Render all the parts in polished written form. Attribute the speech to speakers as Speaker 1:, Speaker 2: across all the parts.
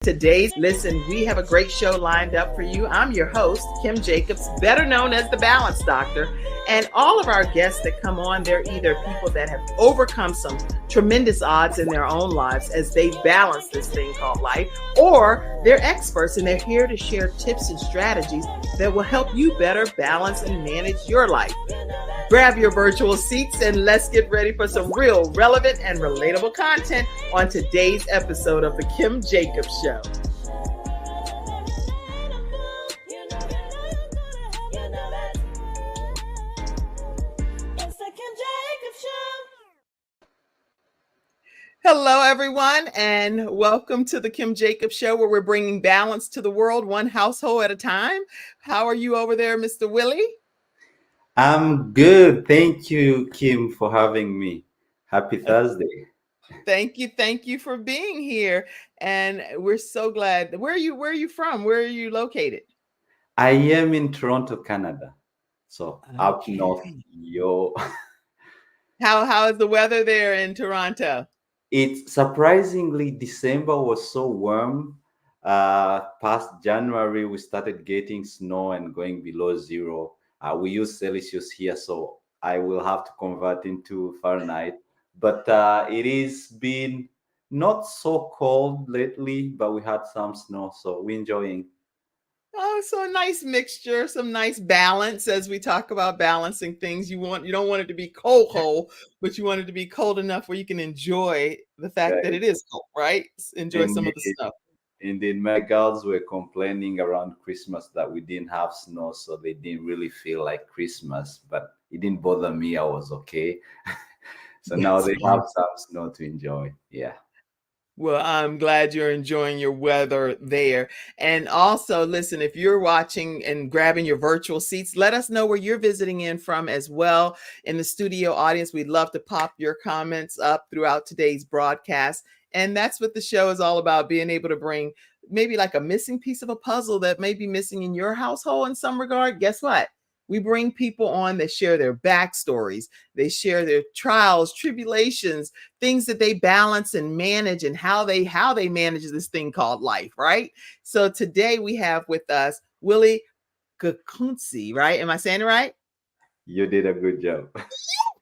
Speaker 1: Listen, we have a great show lined up for you. I'm your host, Kim Jacobs, better known as the Balance Doctor. And all of our guests that come on, they're either people that have overcome some tremendous odds in their own lives as they balance this thing called life, or they're experts and they're here to share tips and strategies that will help you better balance and manage your life. Grab your virtual seats and let's get ready for some real, relevant, and relatable content on today's episode of The Kim Jacobs Show. Hello, everyone, and welcome to The Kim Jacobs Show, where we're bringing balance to the world, one household at a time. How are you over there, Mr. Willy?
Speaker 2: I'm good. Thank you, Kim, for having me. Happy Thursday.
Speaker 1: Thank you for being here. And we're so glad. Where are you from? Where are you located?
Speaker 2: I am in Toronto, Canada. So up north, yo.
Speaker 1: How is the weather there in Toronto?
Speaker 2: It's surprisingly, December was so warm. Past January, we started getting snow and going below zero. We use Celsius here, so I will have to convert into Fahrenheit. But it has been not so cold lately, but we had some snow, so we're enjoying.
Speaker 1: Oh, so a nice mixture, some nice balance as we talk about balancing things. You don't want it to be cold, but you want it to be cold enough where you can enjoy the fact that it is cold, right? Enjoy some of the stuff.
Speaker 2: Indeed, my girls were complaining around Christmas that we didn't have snow, so they didn't really feel like Christmas, but it didn't bother me. I was okay. So now they have some snow to enjoy. Yeah.
Speaker 1: Well, I'm glad you're enjoying your weather there. And also, listen, if you're watching and grabbing your virtual seats, let us know where you're visiting in from as well. In the studio audience, we'd love to pop your comments up throughout today's broadcast. And that's what the show is all about, being able to bring maybe like a missing piece of a puzzle that may be missing in your household in some regard. Guess what? We bring people on that share their backstories. They share their trials, tribulations, things that they balance and manage, and how they manage this thing called life, right? So today we have with us Willy Gakunzi, right? Am I saying it right?
Speaker 2: You did a good job.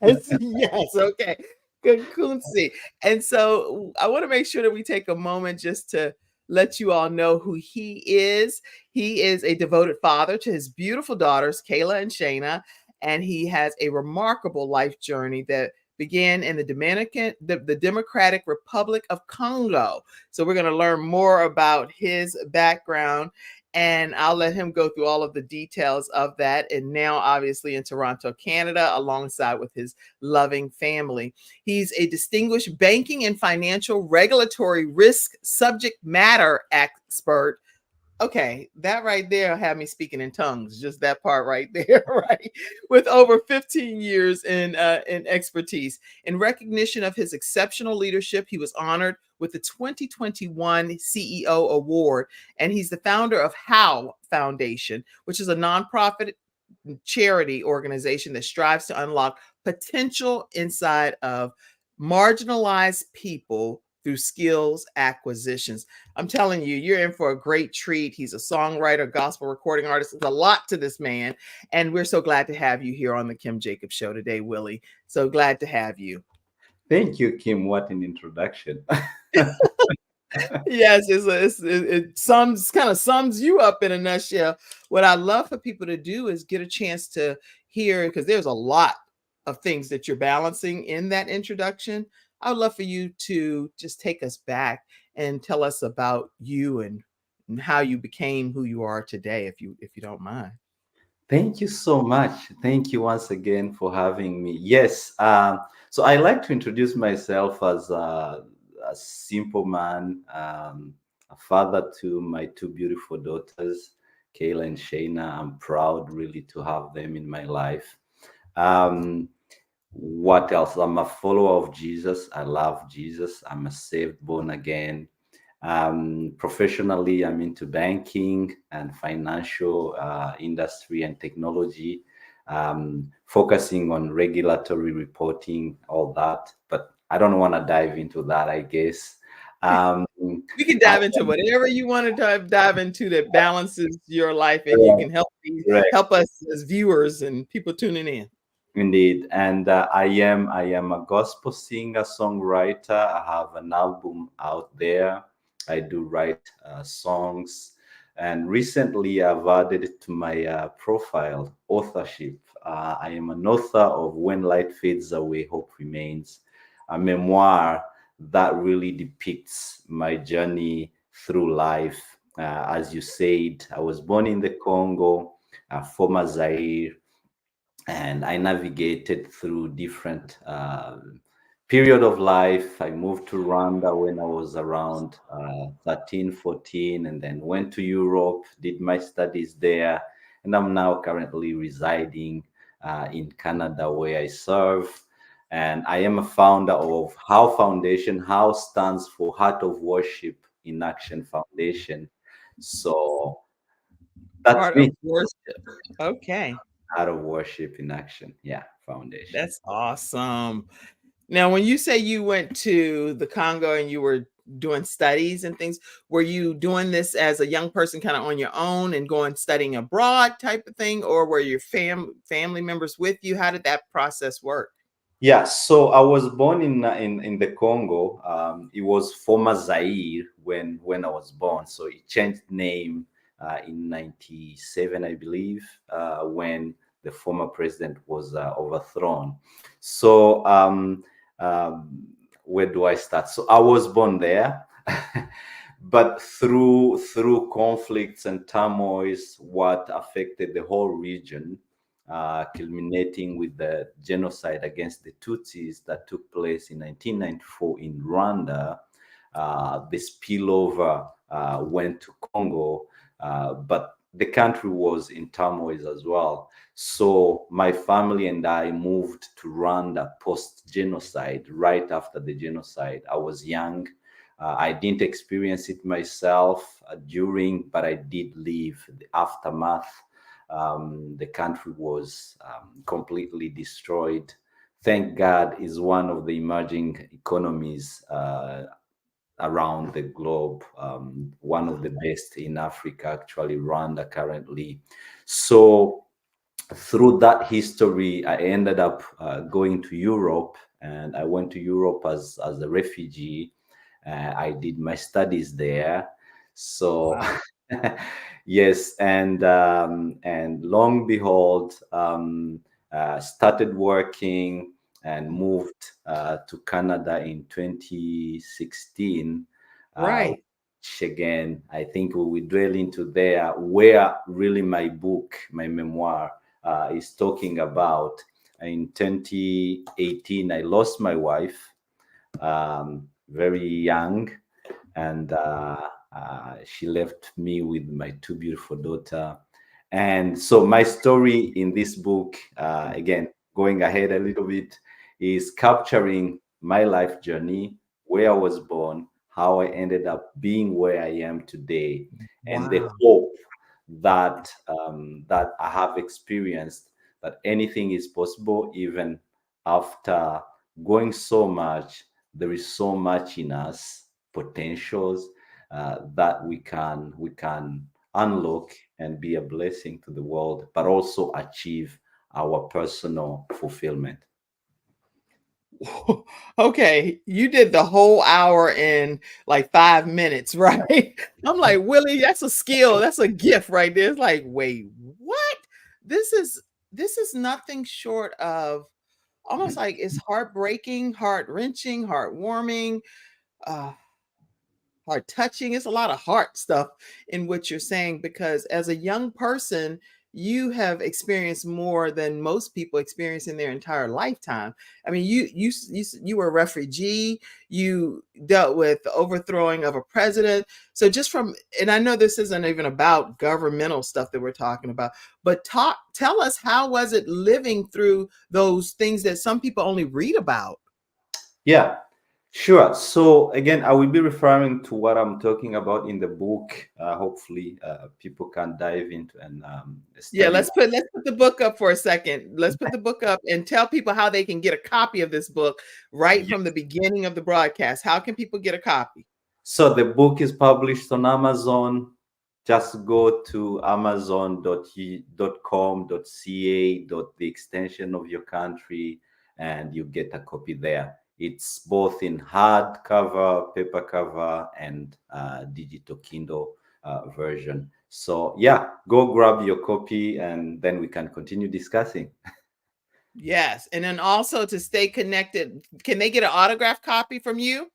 Speaker 1: Yes, okay. Gakunzi. And so I want to make sure that we take a moment just to let you all know who he is. He is a devoted father to his beautiful daughters, Kayla and Shayna, and he has a remarkable life journey that began in the Democratic Republic of Congo. So we're going to learn more about his background, and I'll let him go through all of the details of that. And now, obviously, in Toronto, Canada, alongside with his loving family. He's a distinguished banking and financial regulatory risk subject matter expert. Okay, that right there had me speaking in tongues, just that part right there, right? With over 15 years in expertise. In recognition of his exceptional leadership, he was honored with the 2021 CEO Award, and he's the founder of How Foundation, which is a nonprofit charity organization that strives to unlock potential inside of marginalized people through skills acquisitions. I'm telling you, you're in for a great treat. He's a songwriter, gospel recording artist. There's a lot to this man. And we're so glad to have you here on the Kim Jacobs Show today, Willy. So glad to have you.
Speaker 2: Thank you, Kim. What an introduction.
Speaker 1: Yes, it sums you up in a nutshell. What I love for people to do is get a chance to hear, because there's a lot of things that you're balancing in that introduction. I would love for you to just take us back and tell us about you and how you became who you are today, if you don't mind.
Speaker 2: Thank you so much. Thank you once again for having me. Yes. So I like to introduce myself as a simple man, a father to my two beautiful daughters, Kayla and Shayna. I'm proud really to have them in my life. What else? I'm a follower of Jesus. I love Jesus. I'm a saved, born again. Professionally, I'm into banking and financial industry and technology, focusing on regulatory reporting, all that. But I don't want to dive into that, I guess.
Speaker 1: We can dive into whatever you want to dive into that balances your life, and you can
Speaker 2: Correct.
Speaker 1: help us as viewers and people tuning in.
Speaker 2: Indeed, and I am a gospel singer songwriter. I have an album out there. I do write songs, and recently I've added it to my profile authorship. I am an author of When Light Fades Away, Hope Remains, a memoir that really depicts my journey through life. As you said, I was born in the Congo, former Zaire, and I navigated through different period of life. I moved to Rwanda when I was around 13, 14, and then went to Europe, did my studies there, and I'm now currently residing in Canada where I serve. And I am a founder of How Foundation. How stands for Heart of Worship in Action Foundation. So that's
Speaker 1: Part
Speaker 2: me.
Speaker 1: of worship. Okay,
Speaker 2: Heart of Worship in Action. Yeah, Foundation.
Speaker 1: that's awesome. Now, when you say you went to the Congo and you were doing studies and things, were you doing this as a young person kind of on your own and going studying abroad type of thing, or were your family members with you? How did that process work?
Speaker 2: Yeah, so I was born in the Congo. It was former Zaire when I was born. So it changed name in '97, I believe, when the former president was overthrown. So where do I start? So I was born there, but through conflicts and turmoils, what affected the whole region, culminating with the genocide against the Tutsis that took place in 1994 in Rwanda. The spillover went to Congo, but the country was in turmoil as well. So my family and I moved to Rwanda post genocide, right after the genocide. I was young. I didn't experience it myself during, but I did live the aftermath. The country was completely destroyed. Thank God, is one of the emerging economies around the globe, one of the best in Africa, actually, Rwanda currently. So through that history, I ended up going to Europe, and I went to Europe as a refugee. I did my studies there. So,
Speaker 1: Wow.
Speaker 2: yes, and long behold, started working and moved to Canada in 2016.
Speaker 1: Right.
Speaker 2: Which again, I think we will dwell into there, where really my book, my memoir, is talking about. In 2018, I lost my wife very young, and she left me with my two beautiful daughter. And so my story in this book, again, going ahead a little bit, is capturing my life journey, where I was born, how I ended up being where I am today, and the
Speaker 1: Wow.
Speaker 2: hope that I have experienced, that anything is possible even after going so much. There is so much in us, potentials that we can unlock and be a blessing to the world, but also achieve our personal fulfillment.
Speaker 1: Okay, you did the whole hour in like 5 minutes, right? I'm like, Willie, that's a skill, that's a gift right there. It's like, wait, what? This is this is nothing short of almost like it's heartbreaking, heart wrenching, heartwarming, uh, heart touching. It's a lot of heart stuff in what you're saying because as a young person, you have experienced more than most people experience in their entire lifetime. I mean, you were a refugee. You dealt with the overthrowing of a president. So just from, and I know this isn't even about governmental stuff that we're talking about, but tell us, how was it living through those things that some people only read about?
Speaker 2: Yeah, sure. So again, I will be referring to what I'm talking about in the book. Hopefully, people can dive into and
Speaker 1: Yeah,
Speaker 2: study.
Speaker 1: let's put the book up for a second. Let's put the book up and tell people how they can get a copy of this book right from the beginning of the broadcast. How can people get a copy?
Speaker 2: So the book is published on Amazon. Just go to amazon.com.ca, the extension of your country, and you get a copy there. It's both in hardcover, paper cover, and digital Kindle version. So yeah, go grab your copy, and then we can continue discussing.
Speaker 1: Yes. And then also to stay connected, can they get an autograph copy from you?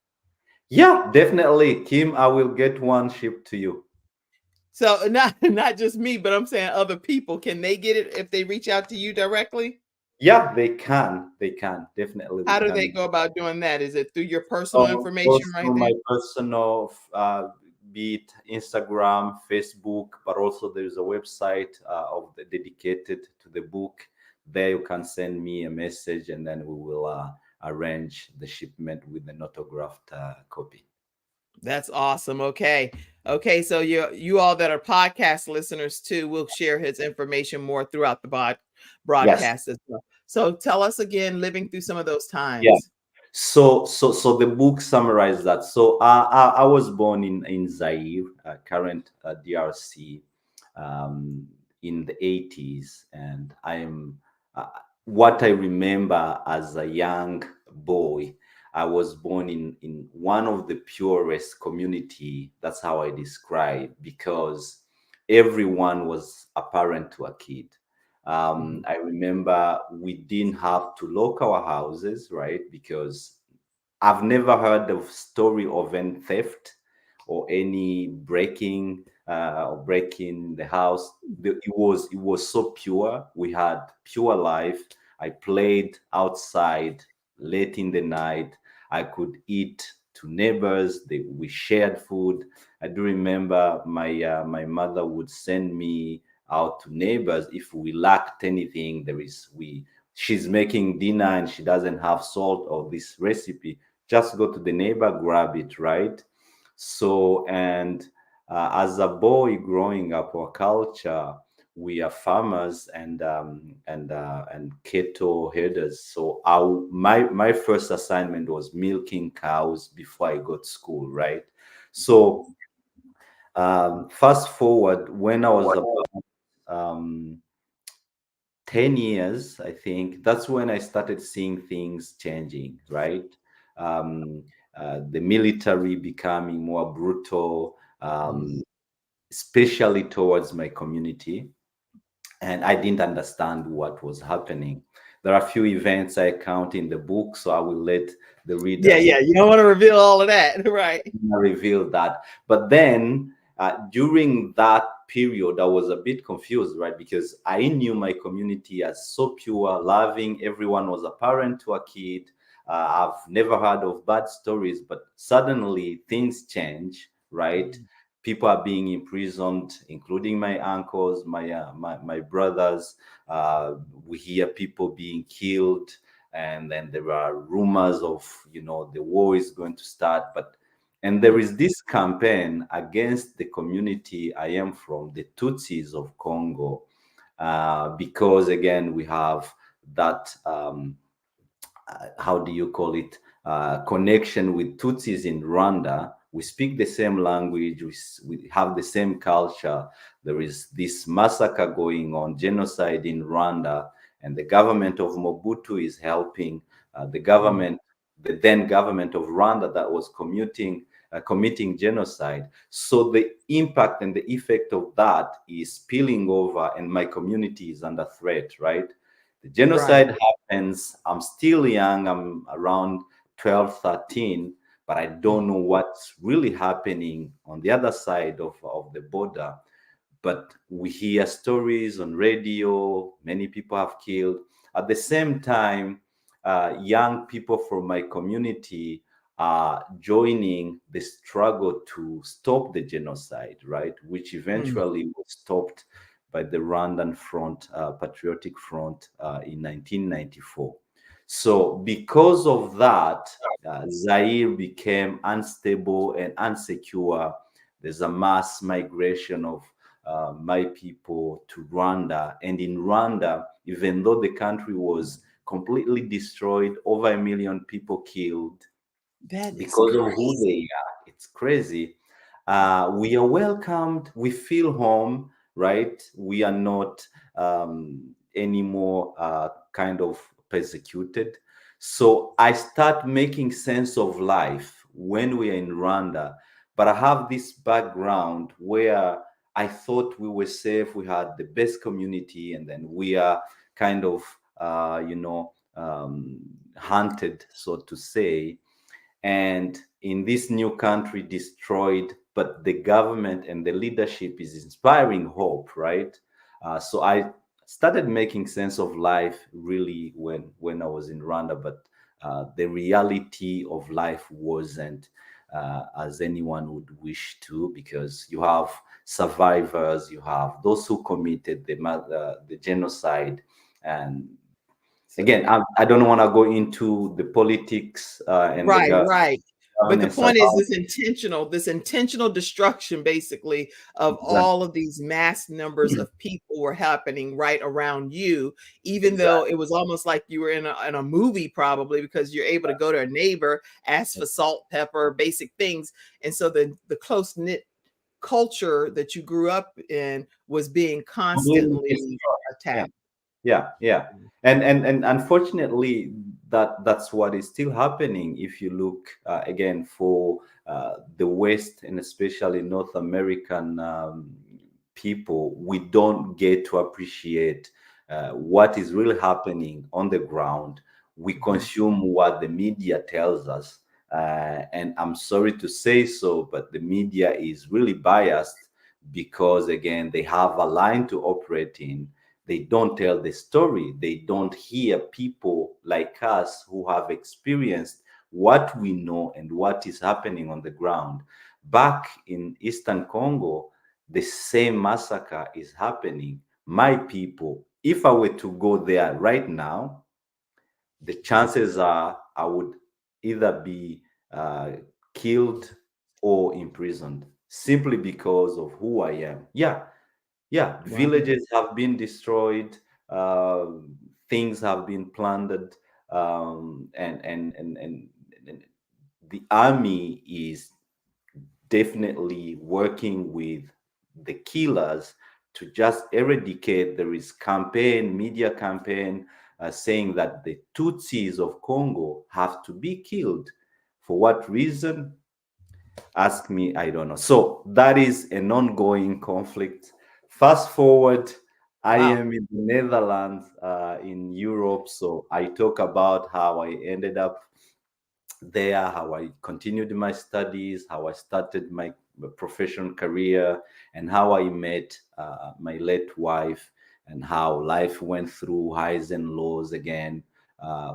Speaker 2: Yeah, definitely, Kim. I will get one shipped to you.
Speaker 1: So not just me, but I'm saying other people. Can they get it if they reach out to you directly?
Speaker 2: Yeah, they can. They can. Definitely, they
Speaker 1: How do they
Speaker 2: can.
Speaker 1: go about doing that? Is it through your personal
Speaker 2: Goes
Speaker 1: information right
Speaker 2: through
Speaker 1: there?
Speaker 2: my personal, be it Instagram, Facebook, but also there's a website of the dedicated to the book. There you can send me a message, and then we will arrange the shipment with an autographed copy.
Speaker 1: That's awesome. Okay. Okay. So you all that are podcast listeners too will share his information more throughout the
Speaker 2: Yes.
Speaker 1: broadcast as well. So tell us again, living through some of those
Speaker 2: Yeah.
Speaker 1: times.
Speaker 2: So the book summarized that. So I was born in Zaire, current DRC, um, in the 80s, and I am what I remember as a young boy. I was born in one of the purest community. That's how I describe, because everyone was a parent to a kid.
Speaker 1: Mhm.
Speaker 2: I remember we didn't have to lock our houses, right? Because I've never heard of story of any theft or any breaking or breaking the house. It was so pure. We had pure life. I played outside late in the night. I could eat to neighbors. We shared food. I do remember my mother would send me out to neighbors if we lacked anything. She's making dinner and she doesn't have salt or this recipe, just go to the neighbor, grab it, right? So, and as a boy growing up, our culture, we are farmers and cattle herders. So my first assignment was milking cows before I got school, right? So fast forward when I was about um, 10 years, I think, that's when I started seeing things changing, right? Um, the military becoming more brutal,
Speaker 1: Mhm.
Speaker 2: especially towards my community. And I didn't understand what was happening. There are a few events I count in the book, so I will let the
Speaker 1: Yeah,
Speaker 2: readers
Speaker 1: yeah. You don't want to reveal all of that, right?
Speaker 2: reveal that. But then during that period, I was a bit confused, right? Because I knew my community as so pure, loving. Everyone was a parent to a kid. I've never heard of bad stories, but suddenly things change, right?
Speaker 1: Mhm.
Speaker 2: People are being imprisoned, including my uncles, my brothers. We hear people being killed, and then there are rumors of, the war is going to start. And there is this campaign against the community I am from, the Tutsis of Congo, because again we have that how do you call it, connection with Tutsis in Rwanda. We speak the same language, we have the same culture. There is this massacre going on, genocide in Rwanda, and the government of Mobutu is helping
Speaker 1: Mhm.
Speaker 2: the then government of Rwanda that was committing genocide. So the impact and the effect of that is spilling over, and my community is under threat, right? The
Speaker 1: Right.
Speaker 2: genocide happens. I'm still young. I'm around 12, 13, but I don't
Speaker 1: Mhm.
Speaker 2: know what's really happening on the other side of the border. But we hear stories on radio. Many people have killed. At the same time, young people from my community are joining the struggle to stop the genocide, right? Which
Speaker 1: Mhm.
Speaker 2: eventually was stopped by the Rwandan Front, Patriotic Front, in 1994. So, because of that, Zaire became unstable and unsecure. There's a mass migration of my people to Rwanda. And in Rwanda, even though the country was completely destroyed, over 1 million people killed
Speaker 1: That is
Speaker 2: because of who
Speaker 1: crazy.
Speaker 2: they are. it's crazy. We are welcomed, we feel home, right? We are not anymore kind of persecuted. So I start making sense of life when we are in Rwanda. But I have this background where I thought we were safe, we had the best community, and then we are kind of, hunted, so to say, and in this new country destroyed, but the government and the leadership is inspiring hope, right? So I started making sense of life really when I was in Rwanda, but the reality of life wasn't as anyone would wish to, because you have survivors, you have those who committed the genocide. And
Speaker 1: So,
Speaker 2: again, I don't want to go into the politics and the
Speaker 1: right, right. But the
Speaker 2: governance
Speaker 1: point is
Speaker 2: around.
Speaker 1: this intentional destruction, basically, of
Speaker 2: Exactly.
Speaker 1: all of these mass numbers of people were happening right around you, even though
Speaker 2: Exactly.
Speaker 1: it was almost like you were in a movie, probably, because you're able to go to a neighbor, ask for salt, pepper, basic things. And so the close knit culture that you grew up in was being
Speaker 2: Completely
Speaker 1: constantly
Speaker 2: destroyed. Yeah.
Speaker 1: attacked.
Speaker 2: Yeah. And unfortunately, that's what is still happening. If you look again for the West, and especially North American people, we don't get to appreciate what is really happening on the ground. We
Speaker 1: Mhm.
Speaker 2: consume what the media tells us, and I'm sorry to say so, but the media is really biased, because again they have a line to operate in. They don't tell the story. They don't hear people like us who have experienced what we know and what is happening on the ground. Back in Eastern Congo, the same massacre is happening. My people, if I were to go there right now, the chances are I would either be uh, killed or imprisoned, simply because of who I am. Yeah,
Speaker 1: Wow.
Speaker 2: villages have been destroyed, uh, things have been plundered, and the army is definitely working with the killers to just eradicate. There is campaign, media campaign, saying that the Tutsis of Congo have to be killed. For what reason? Ask me, I don't know. So that is an ongoing conflict. Fast forward, I
Speaker 1: Wow.
Speaker 2: am in the Netherlands, in Europe. So I talk about how I ended up there, how I continued my studies, how I started my professional career, and how I met my late wife, and how life went through highs and lows again. Uh,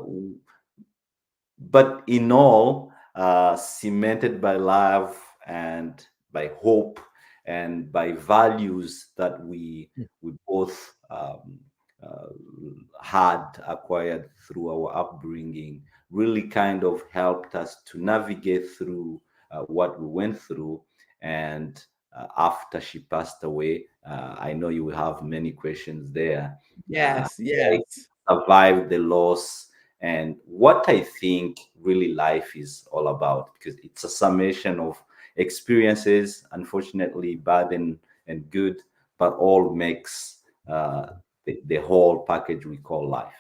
Speaker 2: but in all, cemented by love and by hope and by values that we both uh, had acquired through our upbringing, really kind of helped us to navigate through what we went through. And after she passed away, I know you will have many questions there.
Speaker 1: Yes,
Speaker 2: I
Speaker 1: yes.
Speaker 2: survived the loss, and what I think really life is all about, because it's a summation of experiences, unfortunately bad and good, but all makes the whole package we call life.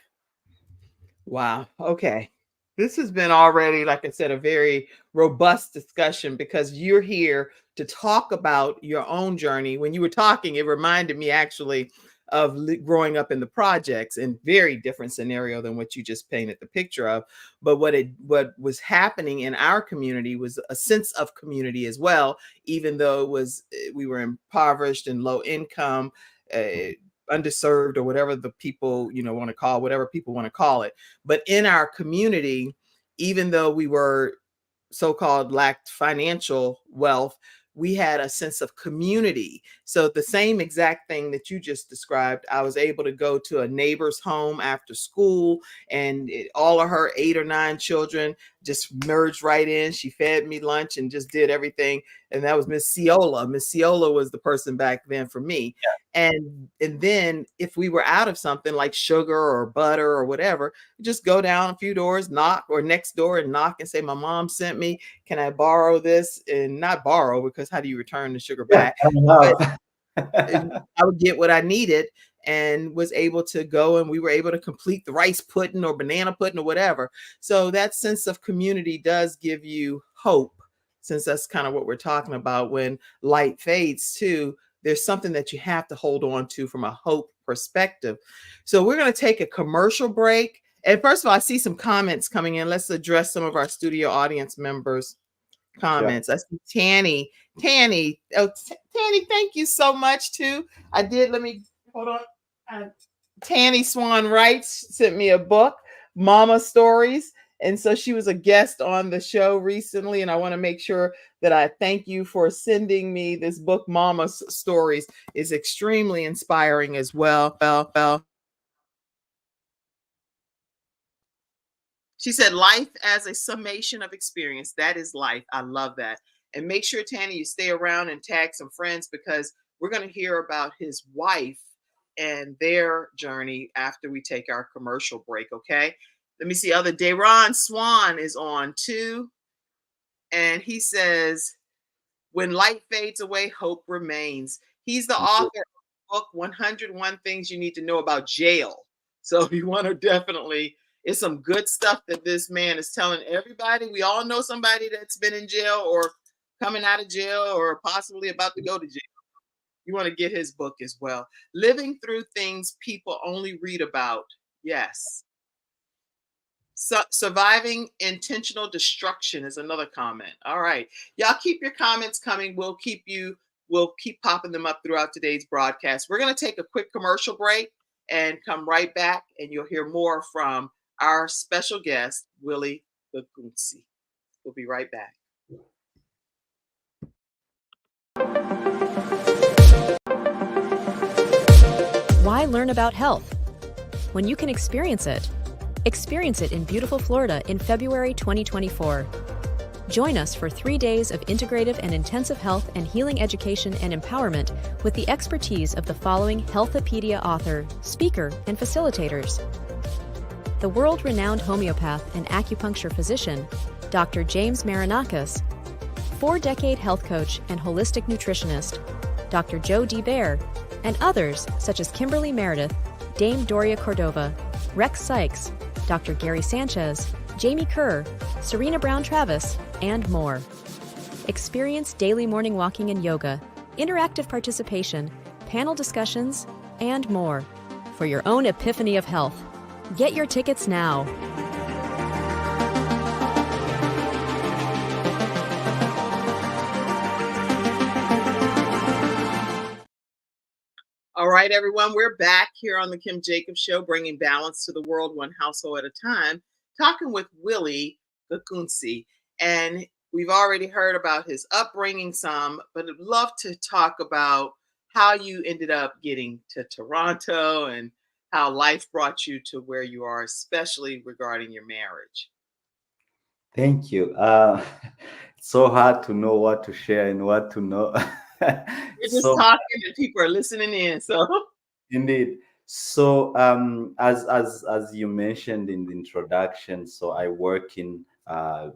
Speaker 1: Wow. Okay. This has been already, like I said, a very robust discussion, because you're here to talk about your own journey. When you were talking, it reminded me actually of growing up in the projects, in very different scenario than what you just painted the picture of. But what was happening in our community was a sense of community as well, even though it was we were impoverished and low income. Uh, Underserved, or whatever the people want to call, whatever people want to call it. But in our community, even though we were so-called lacked financial wealth, we had a sense of community. So the same exact thing that you just described, I was able to go to a neighbor's home after school, and all of her 8 or 9 children just merged right in. She fed me lunch and just did everything. And that was Miss Ciola. Miss Ciola was the person back then for me. And then if we were out of something like sugar or butter or whatever, just go down a few doors, knock, or next door and knock and say, my mom sent me, can I borrow this? And not borrow, because how do you return the sugar
Speaker 2: Yeah,
Speaker 1: back?
Speaker 2: I
Speaker 1: But
Speaker 2: love.
Speaker 1: I would get what I needed and was able to go, and we were able to complete the rice pudding or banana pudding or whatever. So that sense of community does give you hope, since that's kind of what we're talking about. When light fades too, there's something that you have to hold on to from a hope perspective. So we're going to take a commercial break. And first of all, I see some comments coming in. Let's address some of our studio audience members'
Speaker 2: Yeah.
Speaker 1: comments. I see Tanny. Tanny. Oh, Tanny, thank you so much too. I did. Let me hold on. Tanny Swan Wrights sent me a book, Mama Stories. And so she was a guest on the show recently. And I want to make sure that I thank you for sending me this book, Mama Stories. Is extremely inspiring as well. She said, life as a summation of experience. That is life. I love that. And make sure, Tanny, you stay around and tag some friends, because we're going to hear about his wife and their journey after we take our commercial break. Okay. Let me see. Other Dayron Swan is on too. And he says, when light fades away, hope remains. He's the author of the book 101 Things You Need to Know About Jail. So if you want to definitely, it's some good stuff that this man is telling everybody. We all know somebody that's been in jail or coming out of jail or possibly about to go to jail. You want to get his book as well. Living Through Things People Only Read About. Yes. Surviving intentional destruction is another comment. All right. Y'all keep your comments coming. We'll keep popping them up throughout today's broadcast. We're going to take a quick commercial break and come right back, and you'll hear more from our special guest, Willy Gakunzi. We'll be right back.
Speaker 3: Why learn about health when you can experience it? Experience it in beautiful Florida in February 2024. Join us for 3 days of integrative and intensive health and healing education and empowerment with the expertise of the following Healthopedia author, speaker, and facilitators. The world-renowned homeopath and acupuncture physician, Dr. James Marinakis, 4-decade health coach and holistic nutritionist, Dr. Joe D. Bear, and others such as Kimberly Meredith, Dame Doria Cordova, Rex Sykes, Dr. Gary Sanchez, Jamie Kerr, Serena Brown-Travis, and more. Experience daily morning walking and yoga, interactive participation, panel discussions, and more for your own epiphany of health. Get your tickets now.
Speaker 1: All right, everyone, we're back here on the Kim Jacobs Show, bringing balance to the world one household at a time, talking with Willy Gakunzi. And we've already heard about his upbringing some, but I'd love to talk about how you ended up getting to Toronto and how life brought you to where you are, especially regarding your marriage.
Speaker 2: Thank you. It's so hard to know what to share and what to know.
Speaker 1: You're just
Speaker 2: So
Speaker 1: talking and people are listening in. So
Speaker 2: indeed. So as you mentioned in the introduction, so I work in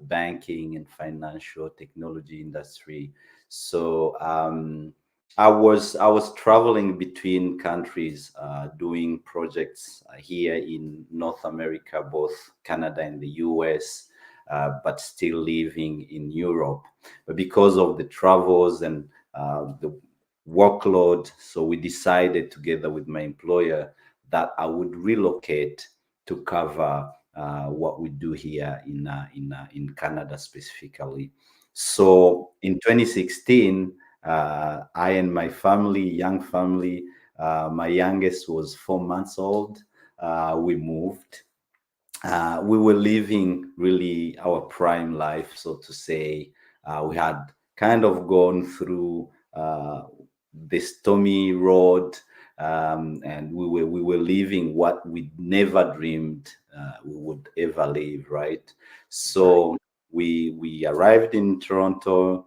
Speaker 2: banking and financial technology industry. So I was traveling between countries, doing projects here in North America, both Canada and the US, but still living in Europe. But because of the travels and the workload, so we decided together with my employer that I would relocate to cover what we do here in Canada specifically. So in 2016, I and my family, young family, my youngest was 4 months old. We moved. We were living really our prime life, so to say. We had kind of gone through the stormy road, and we were living what we never dreamed we would ever live. Right. So we arrived in Toronto,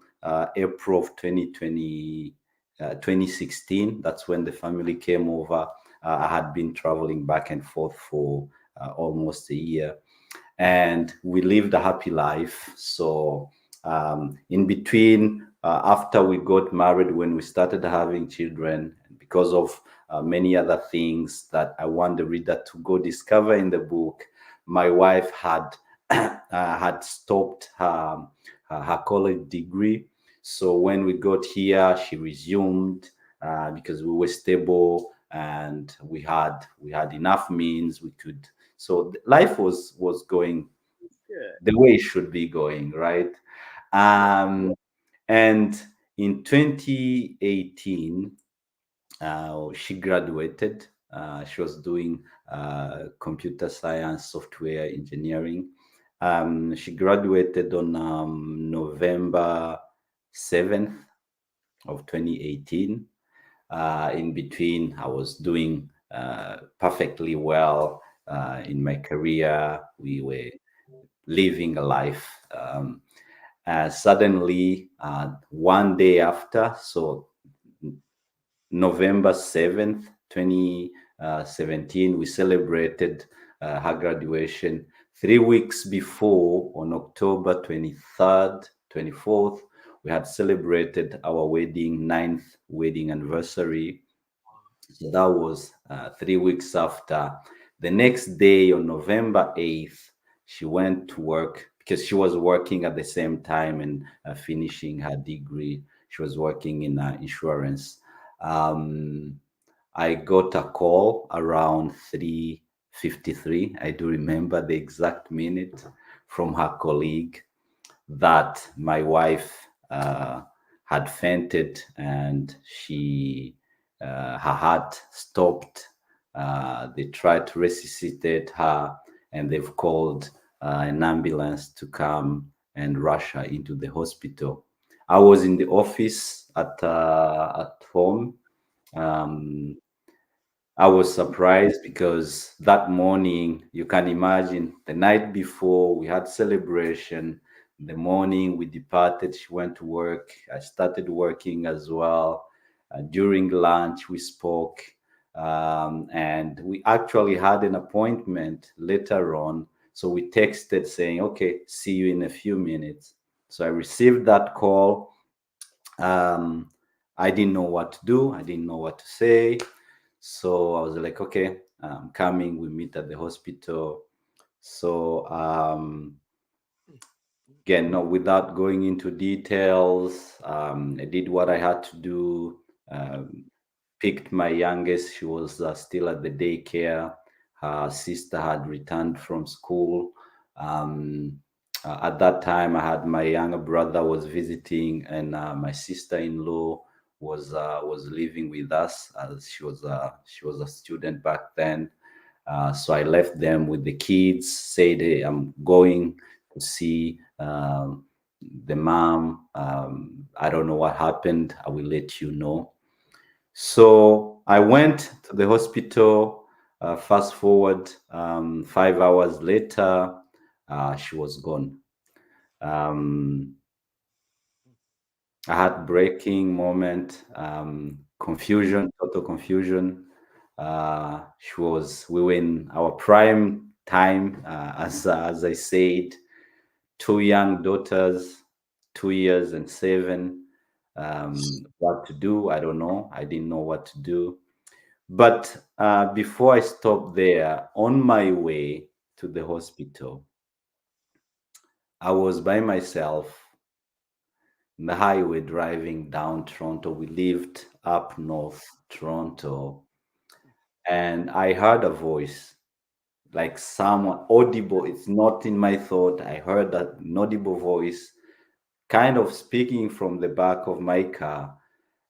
Speaker 2: April of 2020. 2016. That's when the family came over. I had been traveling back and forth for almost a year, and we lived a happy life. So in between, after we got married, when we started having children, because of many other things that I want the reader to go discover in the book, my wife had stopped her college degree. So when we got here, she resumed because we were stable and we had enough means. We could, so life was going
Speaker 1: Good.
Speaker 2: the way it should be going, right?
Speaker 1: Yeah.
Speaker 2: Um, and in 2018, she graduated. She was doing computer science, software engineering. She graduated on November 7th of 2018. In between, I was doing perfectly well in my career. We were living a life. Suddenly, one day after, so November 7th, 2017, we celebrated her graduation. 3 weeks before, on October 23rd, 24th, we had celebrated our wedding, ninth wedding anniversary. So that was 3 weeks after. The next day, on November 8th, she went to work because she was working at the same time and finishing her degree. She was working in insurance. Um, I got a call around 3:53. I do remember the exact minute, from her colleague that my wife had fainted and her heart stopped. They tried to resuscitate her, and they've called an ambulance to come and rush her into the hospital. I was in the office at home. Um, I was surprised because that morning, you can imagine, the night before we had celebration. The morning we departed, she went to work. I started working as well. During lunch, we spoke, and we actually had an appointment later on. So we texted saying, "Okay, see you in a few minutes." So I received that call. Um, I didn't know what to do. I didn't know what to say. So I was like, okay, I'm coming. We meet at the hospital. So again, no, without going into details, I did what I had to do. Picked my youngest. She was still at the daycare. Her sister had returned from school. At that time, I had my younger brother was visiting, and my sister-in-law was living with us, as she was a student back then. So I left them with the kids. Said, "Hey, I'm going to see the mom. I don't know what happened. I will let you know." So I went to the hospital. Fast forward, 5 hours later, she was gone. Um, a heartbreaking moment, confusion, total confusion. We were in our prime time, as I said, two young daughters, 2 years and 7. What to do? I don't know. I didn't know what to do. But before I stopped there, on my way to the hospital, I was by myself in the highway driving down Toronto. We lived up north Toronto, and I heard a voice, like someone audible. It's not in my thought. I heard that inaudible voice kind of speaking from the back of my car,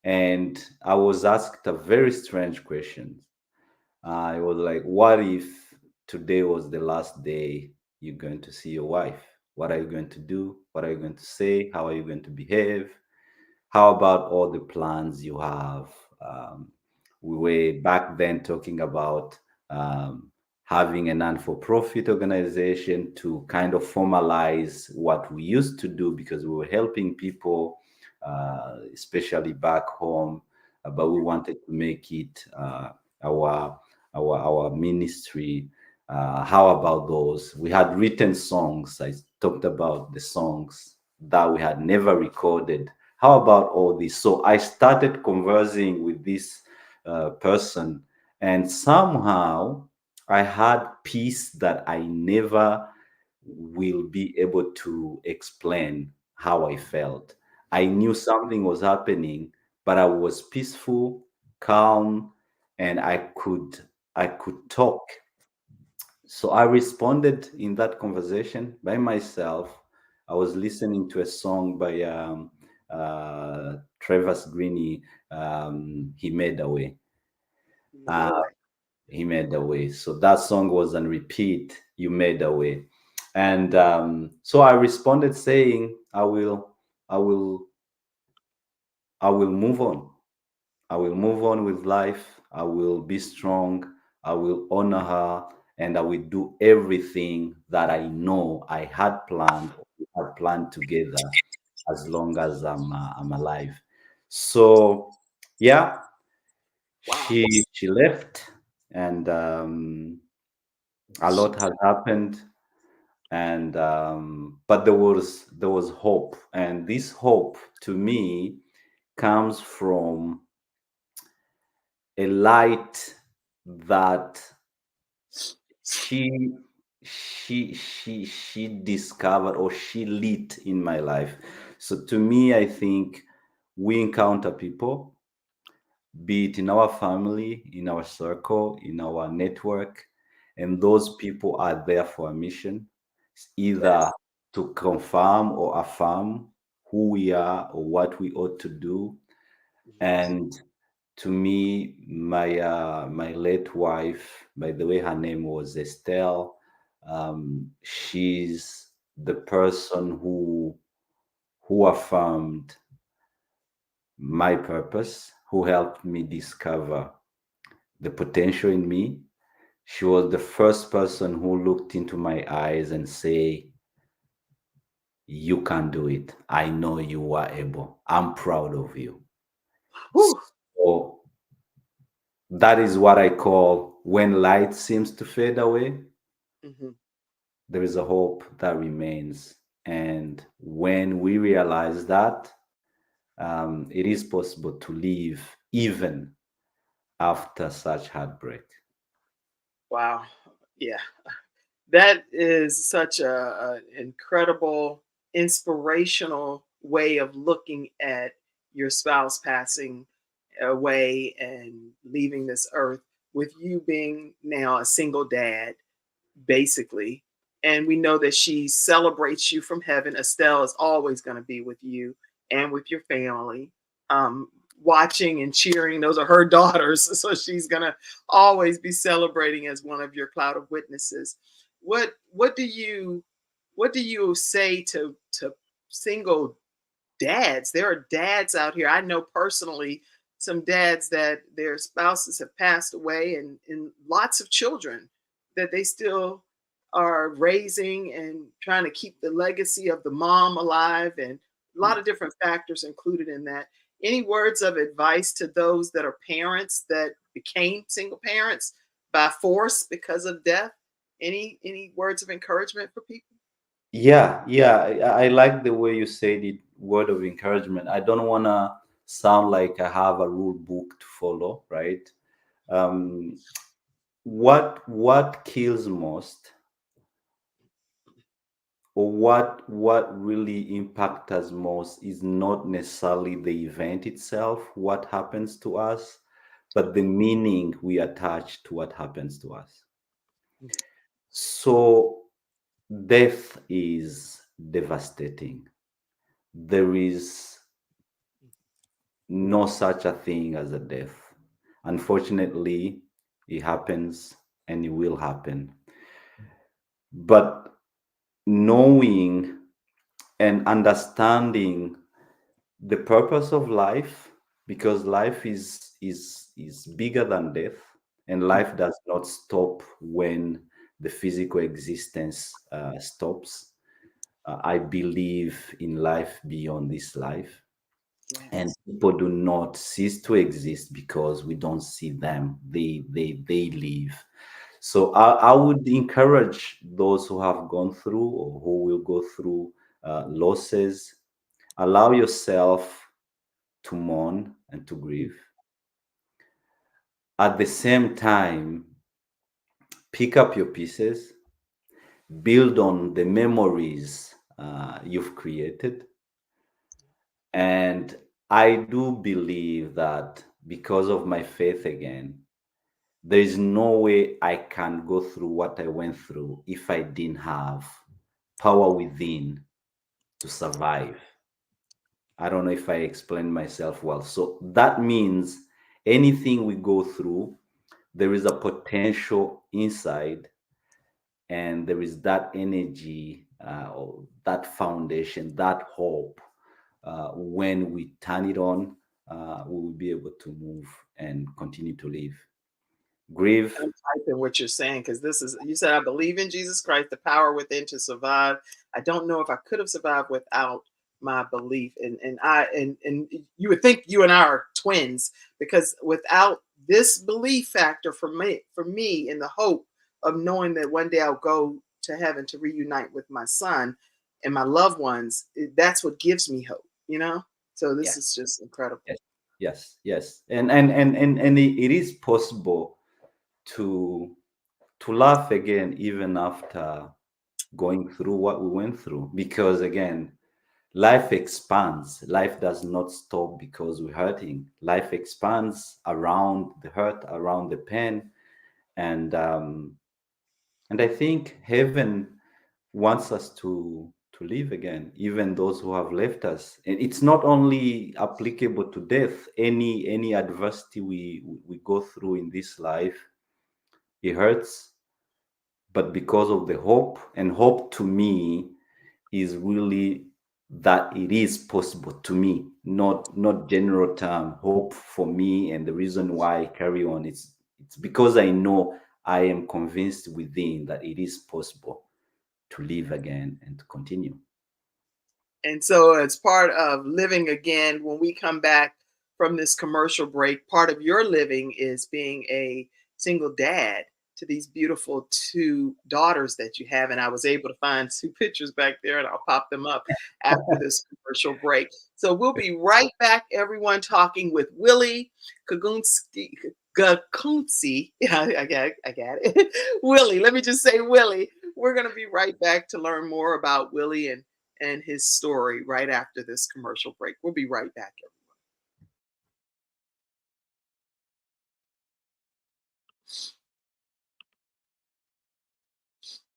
Speaker 2: and I was asked a very strange question. I was like, what if today was the last day you're going to see your wife? What are you going to do? What are you going to say? How are you going to behave? How about all the plans you have? We were back then talking about having a non for profit organization to kind of formalize what we used to do, because we were helping people, especially back home. but we wanted to make it our our ministry. How about those? We had written songs. I talked about the songs that we had never recorded. How about all this? So I started conversing with this person, and somehow I had peace that I never will be able to explain how I felt. I knew something was happening, but I was peaceful, calm, and I could talk. So I responded in that conversation by myself. I was listening to a song by Travis Greene. He made a way.
Speaker 1: Made
Speaker 2: Uh,
Speaker 1: a way.
Speaker 2: he made a way. So that song was on repeat. You made a way, and so I responded saying, I will, I will move on. I will move on with life. I will be strong. I will honor her, and I will do everything that I know I had planned, or we had planned together, as long as I'm alive. So, yeah,
Speaker 1: Wow.
Speaker 2: she left, and a lot has happened, and but there was hope, and this hope to me comes from a light that she she discovered, or she lit in my life. So to me, I think we encounter people, be it in our family, in our circle, in our network, and those people are there for a mission. It's either
Speaker 1: Yes.
Speaker 2: to confirm or affirm who we are or what we ought to do.
Speaker 1: Yes.
Speaker 2: And to me, my late wife, by the way, her name was Estelle. She's the person who affirmed my purpose, who helped me discover the potential in me. She was the first person who looked into my eyes and say, "You can do it. I know you are able. I'm proud of you."
Speaker 1: Whew.
Speaker 2: So that is what I call when light seems to fade away,
Speaker 1: Hmm.
Speaker 2: there is a hope that remains. And when we realize that, it is possible to live even after such heartbreak.
Speaker 1: Wow. Yeah. That is such a incredible, inspirational way of looking at your spouse passing away and leaving this earth, with you being now a single dad, basically. And we know that she celebrates you from heaven. Estelle is always going to be with you and with your family, um, watching and cheering. Those are her daughters. So she's going to always be celebrating as one of your cloud of witnesses. What do you say to single dads? There are dads out here. I know personally some dads that their spouses have passed away, and lots of children that they still are raising and trying to keep the legacy of the mom alive, and a lot of different factors included in that. Any words of advice to those that are parents that became single parents by force because of death? Any words of encouragement for people?
Speaker 2: Yeah, yeah, I like the way you said it, word of encouragement. I don't want to sound like I have a rule book to follow, right? Um, what kills most, or what really impacts us most, is not necessarily the event itself, what happens to us, but the meaning we attach to what happens to us. So death is devastating. There is no such a thing as a death. Unfortunately, it happens, and it will happen. But knowing and understanding the purpose of life, because life is bigger than death, and life does not stop when the physical existence stops. I believe in life beyond this life. and
Speaker 1: Yes.
Speaker 2: people do not cease to exist because we don't see them. They live. So I would encourage those who have gone through or who will go through losses. Allow yourself to mourn and to grieve. At the same time, pick up your pieces, build on the memories you've created. And I do believe that because of my faith again, there is no way I can go through what I went through if I didn't have power within to survive. I don't know if I explained myself well. So that means anything we go through, there is a potential inside, and there is that energy, or that foundation, that hope. When we turn it on, we will be able to move and continue to live. Grieve.
Speaker 1: I'm typing what you're saying because this is, you said, I believe in Jesus Christ, the power within to survive. I don't know if I could have survived without my belief. And you would think you and I are twins because without this belief factor for me in the hope of knowing that one day I'll go to heaven to reunite with my son and my loved ones, that's what gives me hope, you know? So this
Speaker 2: Yeah.
Speaker 1: is just incredible.
Speaker 2: Yes. Yes. Yes. And it is possible to laugh again even after going through what we went through, because again, life expands. Life does not stop because we're hurting. Life expands around the hurt, around the pain. And um and I think heaven wants us to live again, even those who have left us. And it's not only applicable to death. Any adversity we go through in this life, it hurts, but because of the hope. And hope to me is really that it is possible to me, not general term hope for me. And the reason why I carry on, it's because I know, I am convinced within that it is possible to live again and to continue.
Speaker 1: And so, as part of living again, when we come back from this commercial break, part of your living is being a single dad to these beautiful two daughters that you have. And I was able to find two pictures back there, and I'll pop them up after this commercial break. So, we'll be right back, everyone, talking with Willy Kagunski. Gakunzi. Yeah, I got it. Willy, let me just say Willy. We're going to be right back to learn more about Willy and his story right after this commercial break. We'll be right back, everyone.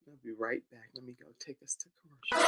Speaker 1: We'll be right back. Let me go take us to commercial.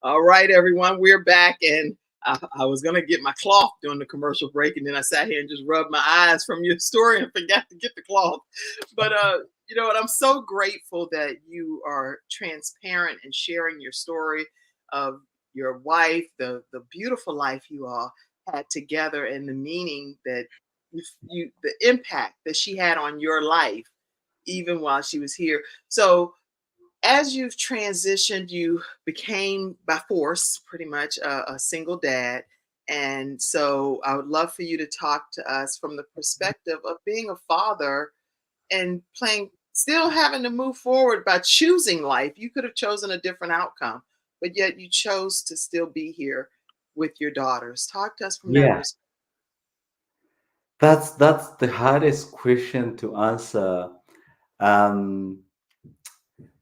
Speaker 1: All right, everyone, we're back, and I was gonna get my cloth during the commercial break, and then I sat here and just rubbed my eyes from your story and forgot to get the cloth. But you know what? I'm so grateful that you are transparent and sharing your story of your wife, the beautiful life you all had together, and the meaning that the impact that she had on your life, even while she was here. So as you've transitioned, you became by force pretty much a single dad. And so I would love for you to talk to us from the perspective of being a father and playing, still having to move forward by choosing life. You could have chosen a different outcome, but yet you chose to still be here with your daughters. Talk to us from that
Speaker 2: Yeah,
Speaker 1: perspective.
Speaker 2: that's the hardest question to answer. um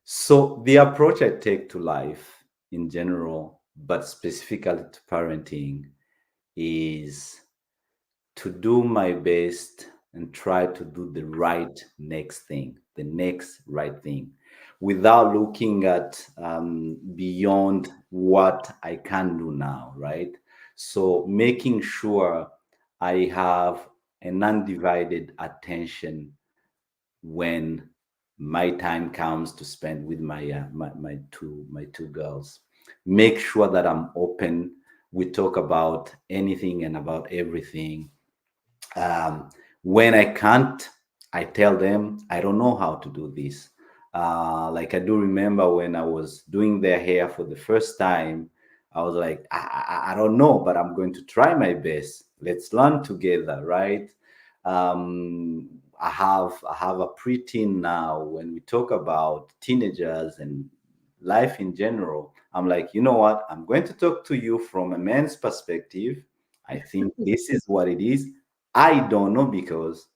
Speaker 2: so the approach I take to life in general, but specifically to parenting, is to do my best and try to do the right next thing, the next right thing, without looking at beyond what I can do now, right? So making sure I have an undivided attention when my time comes to spend with my two girls. Make sure that I'm open. We talk about anything and about everything. um, when I can't, I tell them I don't know how to do this. Like I do remember when I was doing their hair for the first time, I was like, I don't know, but I'm going to try my best. Let's learn together, right? I have a preteen now. When we talk about teenagers and life in general, I'm like, you know what? I'm going to talk to you from a man's perspective. I think this is what it is. I don't know because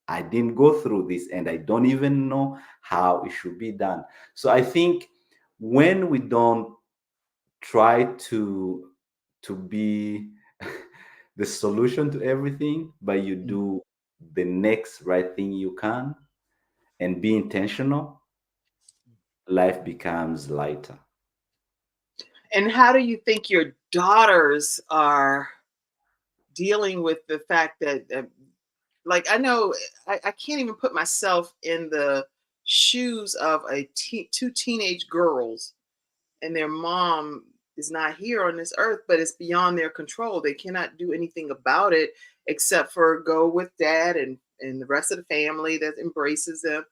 Speaker 2: I didn't go through this and I don't even know how it should be done. So I think when we don't try to be the solution to everything, but you do the next right thing you can and be intentional, life becomes lighter.
Speaker 1: And how do you think your daughters are dealing with the fact that, like, I know I can't even put myself in the shoes of two teenage girls, and their mom is not here on this earth, but it's beyond their control. They cannot do anything about it except for go with dad and the rest of the family that embraces them.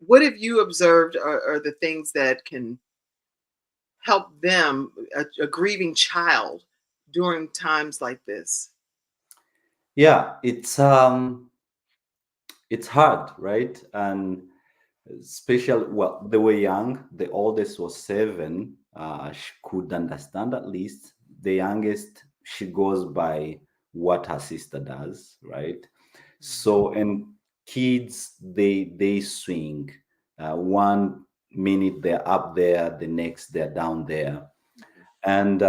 Speaker 1: What have you observed are the things that can help them, a grieving child, during times like this?
Speaker 2: Yeah, it's hard, right? And special, well, they were young. The oldest was 7. She could understand at least. The youngest, she goes by what her sister does, right? So, and kids, they swing. 1 minute they're up there, the next they're down there. And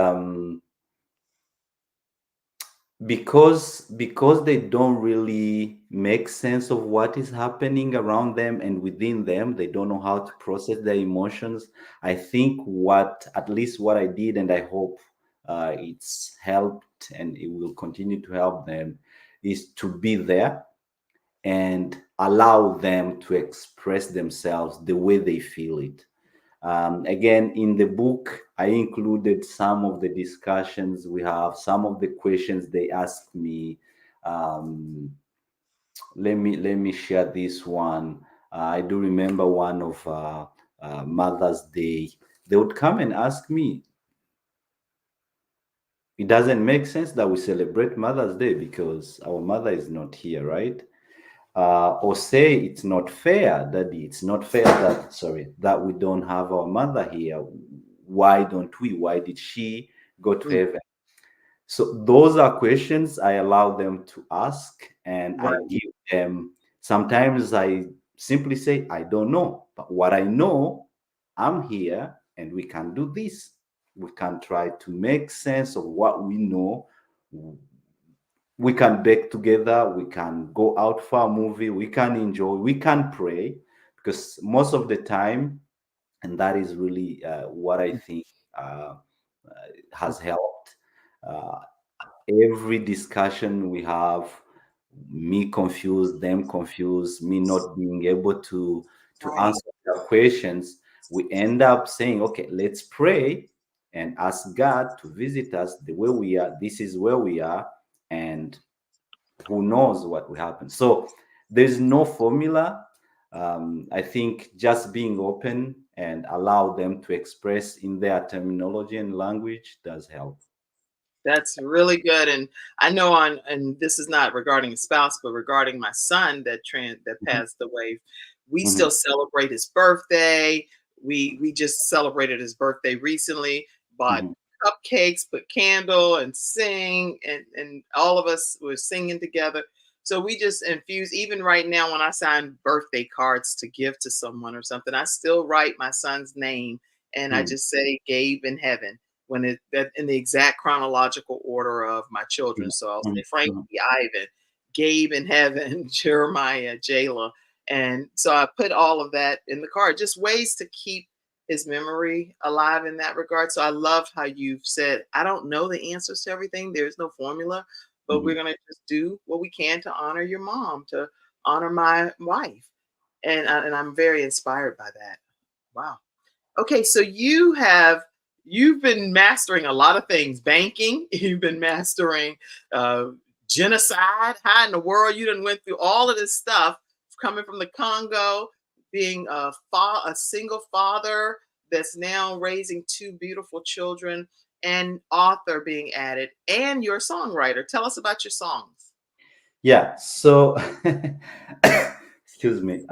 Speaker 2: because they don't really make sense of what is happening around them and within them, they don't know how to process their emotions. I think what, at least what I did, and I hope it's helped and it will continue to help them, is to be there and allow them to express themselves the way they feel it. Again, in the book, I included some of the discussions we have, some of the questions they asked me. Um, let me share this one. I do remember one of Mother's Day. They would come and ask me, "It doesn't make sense that we celebrate Mother's Day because our mother is not here, right?" Or say, "It's not fair, Daddy. It's not fair that, sorry, that we don't have our mother here. Why don't we? Why did she go to
Speaker 1: Mm,
Speaker 2: heaven?" So those are questions I allow them to ask, and I
Speaker 1: right.
Speaker 2: give them. Sometimes I simply say, "I don't know, but what I know, I'm here, and we can do this. We can try to make sense of what we know. We can bake together, we can go out for a movie, we can enjoy, we can pray," because most of the time, and that is really what I think uh, has helped. uh, every discussion we have, me confused, them confused, me not being able to
Speaker 1: Right.
Speaker 2: answer their questions, we end up saying, "Okay, let's pray and ask God to visit us the way we are. This is where we are, and who knows what will happen." So there's no formula. I think just being open and allow them to express in their terminology and language does help.
Speaker 1: That's really good. And I know and this is not regarding a spouse, but regarding my son that
Speaker 2: Mhm,
Speaker 1: passed away, we
Speaker 2: mhm,
Speaker 1: still celebrate his birthday. We just celebrated his birthday recently, bought
Speaker 2: mhm,
Speaker 1: cupcakes, put candle and sing, and all of us were singing together. So we just infuse, even right now when I sign birthday cards to give to someone or something, I still write my son's name and I
Speaker 2: mhm,
Speaker 1: just say Gabe in heaven when it that in the exact chronological order of my children.
Speaker 2: mhm,
Speaker 1: So I'll say
Speaker 2: mhm,
Speaker 1: Frankie,
Speaker 2: mhm,
Speaker 1: Ivan, Gabe in heaven, Jeremiah, Jayla. And so I put all of that in the card, just ways to keep his memory alive in that regard. So I love how you've said, I don't know the answers to everything. There's no formula, but we're
Speaker 2: Mhm.
Speaker 1: going to just do what we can to honor your mom, to honor my wife. And I'm very inspired by that. Wow. Okay, so you've been mastering a lot of things. Banking, you've been mastering uh, genocide. How in the world you done went through all of this stuff coming from the Congo, being a single father that's now raising two beautiful children, and author being added, and you're a songwriter. Tell us about your songs.
Speaker 2: Yeah. So, excuse me.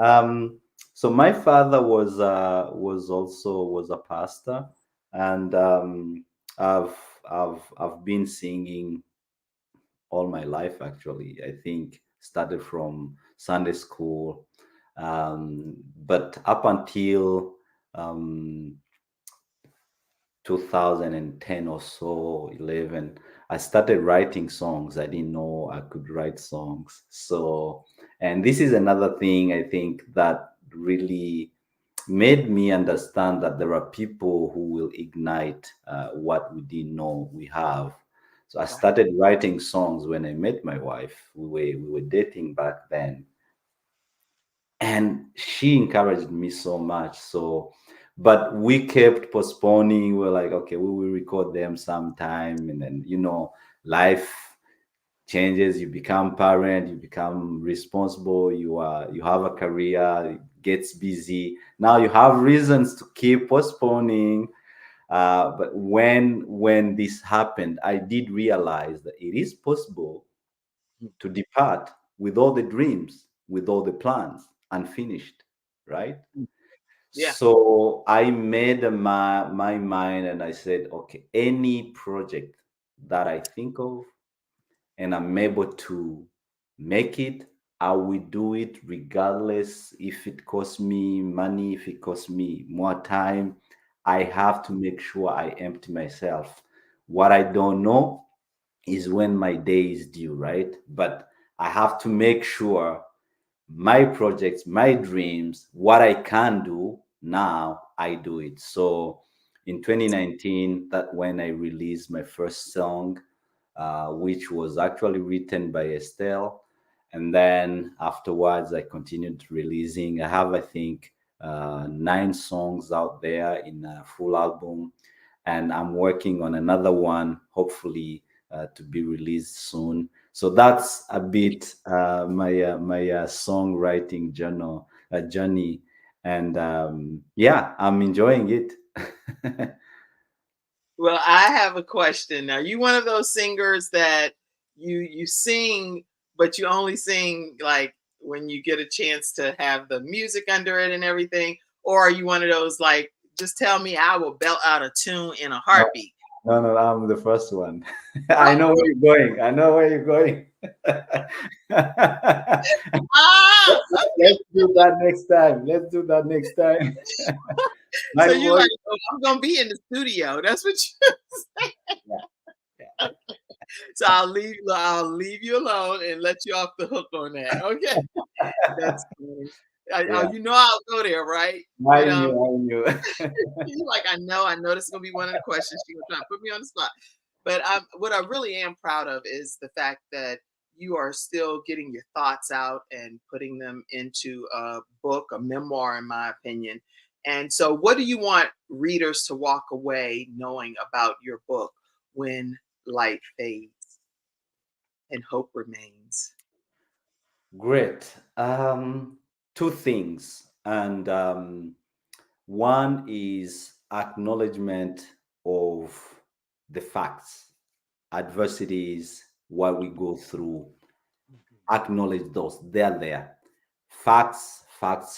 Speaker 2: So my father was a pastor, and I've I've been singing all my life. Actually, I think started from Sunday school, but up until um, 2010 or so, 11, I started writing songs. I didn't know I could write songs. So, and this is another thing I think that really made me understand that there are people who will ignite what we didn't know we have. So I
Speaker 1: Right.
Speaker 2: started writing songs when I met my wife. We were dating back then, and she encouraged me so much. So, but we kept postponing. We're like, okay, we will record them sometime, and then life changes. You become parent, you become responsible, you have a career, it gets busy. Now you have reasons to keep postponing. But when this happened, I did realize that it is possible to depart with all the dreams, with all the plans unfinished, right?
Speaker 1: Yeah.
Speaker 2: So I made my mind, and I said, okay, any project that I think of and I'm able to make it, I will do it regardless if it costs me money, if it costs me more time. I have to make sure I empty myself. What I don't know is when my day is due, right? But I have to make sure my projects, my dreams, what I can do now, I do it. So in 2019, that when I released my first song, which was actually written by Estelle. And then afterwards, I continued releasing. I have, I think, 9 songs out there in a full album. And I'm working on another one, hopefully, to be released soon. So that's a bit my songwriting journey, and yeah, I'm enjoying it.
Speaker 1: Well, I have a question. Are you one of those singers that you sing, but you only sing like when you get a chance to have the music under it and everything? Or are you one of those like, just tell me I will belt out a tune in a
Speaker 2: No,
Speaker 1: heartbeat?
Speaker 2: no, I'm the first one. I know where you're going. I know where you're going.
Speaker 1: Ah,
Speaker 2: Let's do that next time. Let's do that next time. My
Speaker 1: so you like,
Speaker 2: voice.
Speaker 1: oh, I'm gonna be in the studio. That's what you
Speaker 2: Yeah, yeah.
Speaker 1: so I'll leave you alone and let you off the hook on that. Okay. That's funny. Oh,
Speaker 2: Yeah.
Speaker 1: you know I'll go there, right?
Speaker 2: I
Speaker 1: But
Speaker 2: knew, I knew.
Speaker 1: He's like, I know this is gonna be one of the questions. She gonna try to put me on the spot. But what I really am proud of is the fact that you are still getting your thoughts out and putting them into a book, a memoir, in my opinion. And so, what do you want readers to walk away knowing about your book when light fades and hope remains?
Speaker 2: Great. Two things. And one is acknowledgement of the facts, adversities, what we go through. Acknowledge those. They're there. Facts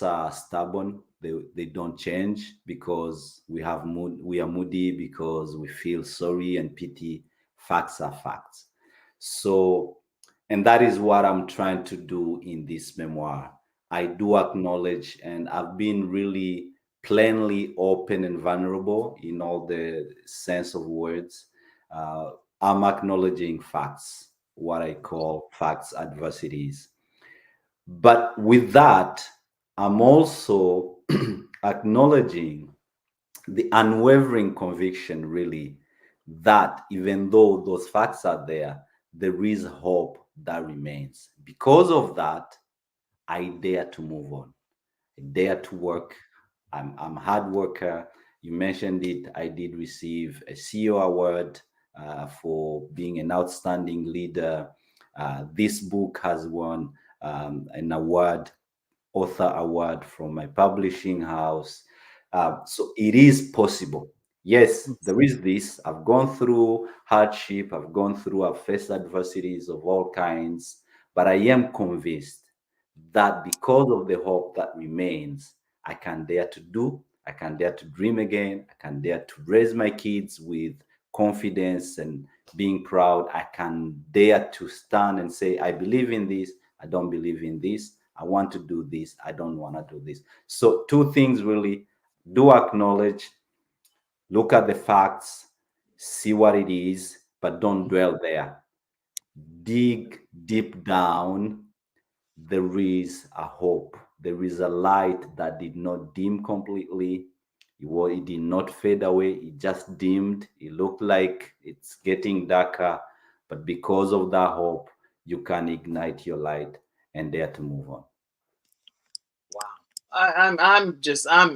Speaker 2: are stubborn. They don't change because we have mood. We are moody because we feel sorry and pity. Facts are facts. So, and that is what I'm trying to do in this memoir. I do acknowledge, and I've been really plainly open and vulnerable in all the sense of words. I'm acknowledging facts, what I call facts adversities. But with that, I'm also acknowledging the unwavering conviction, really, that even though those facts are there, there is hope that remains. Because of that, I dare to move on. I dare to work. I'm a hard worker. You mentioned it. I did receive a CEO award for being an outstanding leader. This book has won an award, author award from my publishing house. So it is possible. Yes, there is this. I've gone through hardship. I've faced adversities of all kinds, but I am convinced that because of the hope that remains, I can dare to do, I can dare to dream again, I can dare to raise my kids with confidence and being proud. I can dare to stand and say, I believe in this, I don't believe in this, I want to do this, I don't want to do this. So, two things really: do acknowledge, look at the facts, see what it is, but don't dwell there. Dig deep down. There is a hope. There is a light that did not dim completely. It did not fade away. It just dimmed. It looked like it's getting darker. But because of that hope, you can ignite your light and dare to move on.
Speaker 1: Wow. I'm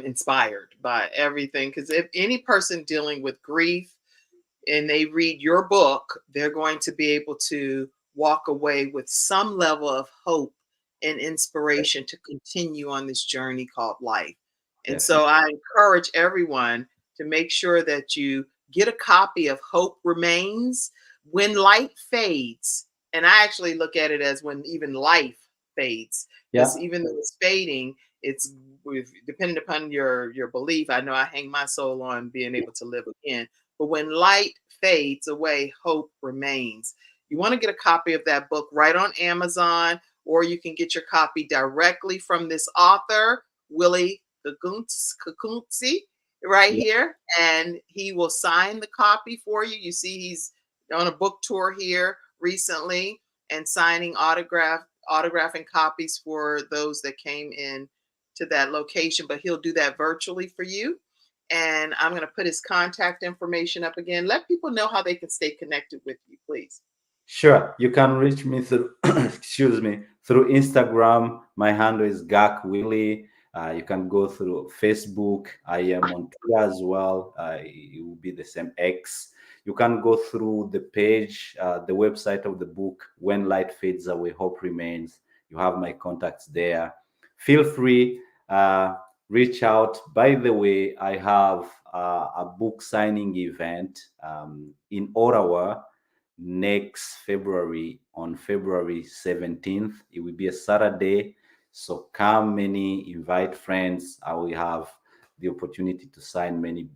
Speaker 1: inspired by everything, because if any person dealing with grief and they read your book, they're going to be able to walk away with some level of hope and inspiration to continue on this journey called life. And so
Speaker 2: Definitely.
Speaker 1: I encourage everyone to make sure that you get a copy of Hope Remains When Light Fades. And I actually look at it as when even life fades, because
Speaker 2: Yeah.
Speaker 1: even though it's fading, it's depending upon your belief. I know I hang my soul on being able to live again, but when light fades away, hope remains. You want to get a copy of that book right on Amazon, or you can get your copy directly from this author, Willy Gakunzi, right
Speaker 2: Yeah.
Speaker 1: here. And he will sign the copy for you. You see, he's on a book tour here recently and signing autographing copies for those that came in to that location, but he'll do that virtually for you. And I'm going to put his contact information up again. Let people know how they can stay connected with you, please.
Speaker 2: Sure. You can reach me through, excuse me, through Instagram. My handle is Gak Willy. You can go through Facebook. I am on Twitter as well. It will be the same X. You can go through the page, the website of the book, When Light Fades Away, Hope Remains. You have my contacts there. Feel free, reach out. By the way, I have a book signing event in Ottawa next February, on February 17th. It will be a Saturday. So come many, invite friends. I will have the opportunity to sign many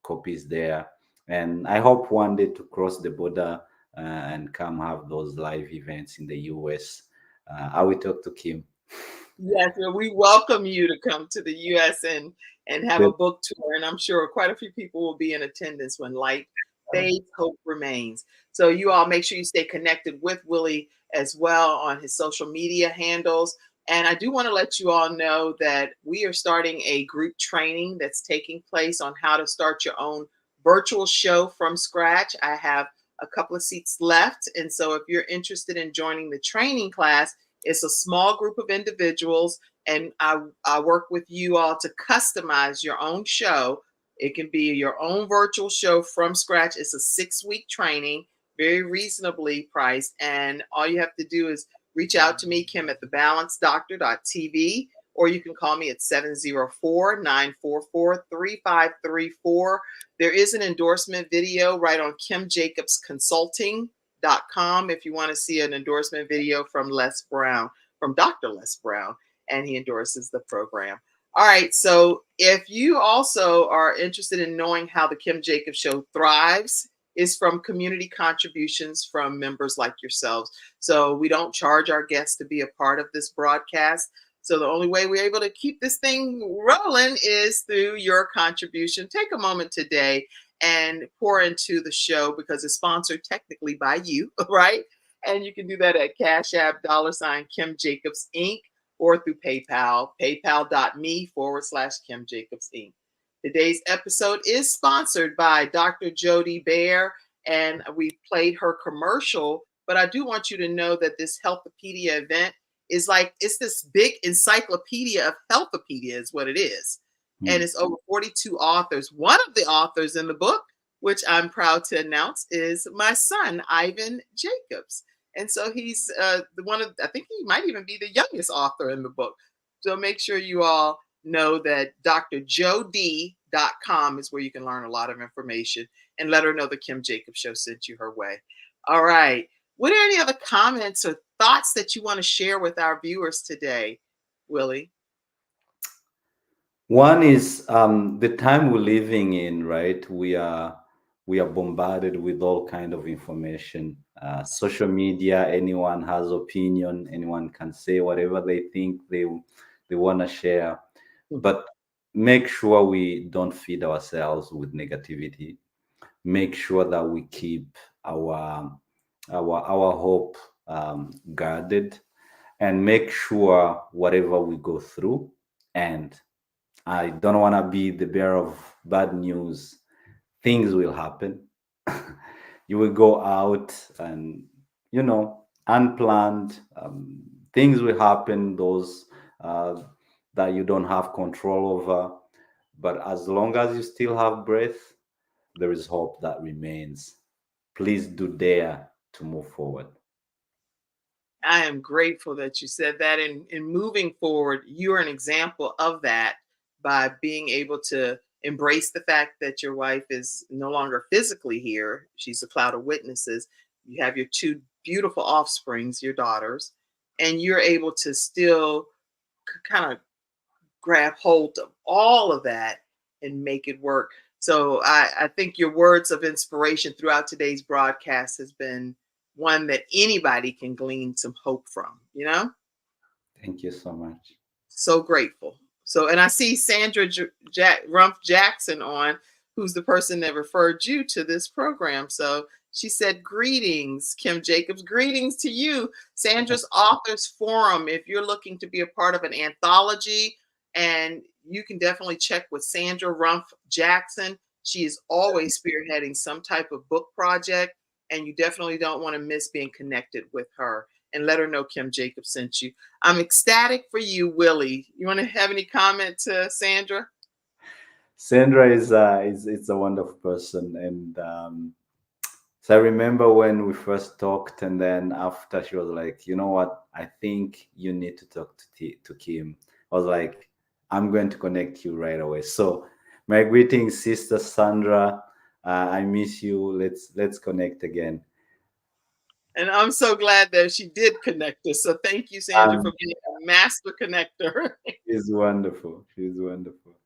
Speaker 2: copies there. And I hope one day to cross the border and come have those live events in the US. I will talk to Kim.
Speaker 1: Yes, well, we welcome you to come to the US and have a book tour. And I'm sure quite a few people will be in attendance when light fades, hope remains. So you all make sure you stay connected with Willy as well on his social media handles. And I do want to let you all know that we are starting a group training that's taking place on how to start your own virtual show from scratch. I have a couple of seats left. And so if you're interested in joining the training class, it's a small group of individuals, and I work with you all to customize your own show. It can be your own virtual show from scratch. It's a 6-week training, very reasonably priced. And all you have to do is reach out to me, Kim, at thebalancedoctor.tv, or you can call me at 704-944-3534. There is an endorsement video right on kimjacobsconsulting.com if you want to see an endorsement video from Les Brown, from Dr. Les Brown, and he endorses the program. All right, so if you also are interested in knowing how the Kim Jacobs Show thrives, is from community contributions from members like yourselves. So we don't charge our guests to be a part of this broadcast. So the only way we're able to keep this thing rolling is through your contribution. Take a moment today and pour into the show, because it's sponsored technically by you, right? And you can do that at Cash App, $Kim Jacobs Inc., or through PayPal, paypal.me/Kim Jacobs Inc. Today's episode is sponsored by Dr. Jody Bear, and we played her commercial. But I do want you to know that this Healthopedia event is like, it's this big encyclopedia of Healthopedia, is what it is. And it's over 42 authors. One of the authors in the book, which I'm proud to announce, is my son, Ivan Jacobs. And so he's the one of, I think he might even be the youngest author in the book. So make sure you all know that drjod.com is where you can learn a lot of information, and let her know the Kim Jacobs Show sent you her way. All right. What are any other comments or thoughts that you want to share with our viewers today, Willie?
Speaker 2: One is the time we're living in, right? We are bombarded with all kind of information. Social media, anyone has opinion, anyone can say whatever they think they want to share. But make sure we don't feed ourselves with negativity. Make sure that we keep our hope guarded, and make sure whatever we go through, and I don't want to be the bearer of bad news, things will happen. You will go out and, unplanned things will happen, those that you don't have control over. But as long as you still have breath, there is hope that remains. Please do dare to move forward.
Speaker 1: I am grateful that you said that. And in moving forward, you're an example of that by being able to embrace the fact that your wife is no longer physically here. She's a cloud of witnesses. You have your two beautiful offsprings, your daughters, and you're able to still kind of grab hold of all of that and make it work. So I think your words of inspiration throughout today's broadcast has been one that anybody can glean some hope from, you know?
Speaker 2: Thank you so much.
Speaker 1: So grateful. So, and I see Sandra Rumpf Jackson on, who's the person that referred you to this program. So she said, greetings, Kim Jacobs. Greetings to you. Sandra's Authors Forum. If you're looking to be a part of an anthology, and you can definitely check with Sandra Rumpf Jackson. She is always spearheading some type of book project, and you definitely don't want to miss being connected with her. And let her know Kim Jacobs sent you. I'm ecstatic for you, Willie. You want to have any comment to Sandra?
Speaker 2: Sandra is a wonderful person, and so I remember when we first talked, and then after she was like, you know what, I think you need to talk to Kim. I was like, I'm going to connect you right away. So my greetings, Sister Sandra. I miss you. Let's connect again.
Speaker 1: And I'm so glad that she did connect us. So thank you, Sandra, for being a master connector.
Speaker 2: She's wonderful. She's wonderful.